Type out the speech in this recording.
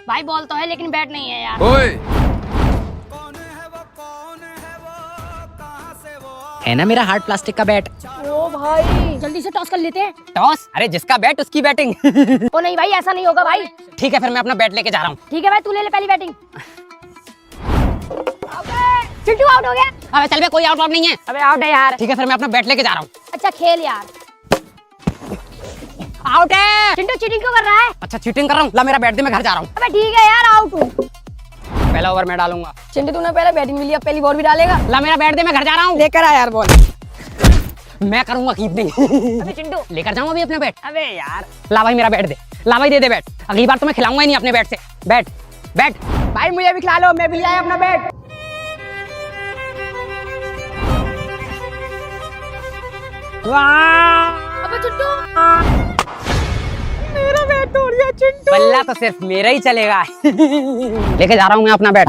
भाई बॉल तो है लेकिन बैट नहीं है यार। ओए है ना मेरा हार्ड प्लास्टिक का बैट। ओ भाई जल्दी से टॉस कर लेते हैं। टॉस? अरे जिसका बैट उसकी बैटिंग। ओ नहीं भाई ऐसा नहीं होगा भाई। ठीक है फिर मैं अपना बैट लेके जा रहा हूँ। ठीक है भाई तू ले ले पहली बैटिंग। चिंटू आउट हो गया। अबे चल बे, कोई आउट नहीं है। अबे आउट है यार। ठीक है फिर मैं अपना बैट लेके जा रहा हूँ। अच्छा खेल यार। आउट है। चिंटू चीटिंग क्यों कर रहा है? अच्छा चीटिंग कर रहा हूँ, ला मेरा बैट दे, मैं घर जा रहा हूँ। अबे ठीक है यार आउट हूँ। पहला ओवर मैं डालूंगा। चिंटू तूने पहले बैटिंग मिली, अब पहली बॉल भी डालेगा। ला मेरा बैट दे, मैं घर जा रहा हूँ। लेकर आ यार बॉल। मैं करूंगा कीपिंग। अबे चिंटू लेकर जाऊँ अभी अपने बैट। अबे यार ला भाई मेरा बैट दे, ला भाई दे दे बैट। अगली बार तो मैं खिलाऊंगा ही नहीं अपने बैट से। बैट बैट भाई मुझे भी खिला लो, मैं भी ले आया अपना बैट। अबे चिंटू मेरा बैट तोड़ दिया चिंटू। बल्ला तो सिर्फ मेरा ही चलेगा। लेके जा रहा हूँ मैं अपना बैट।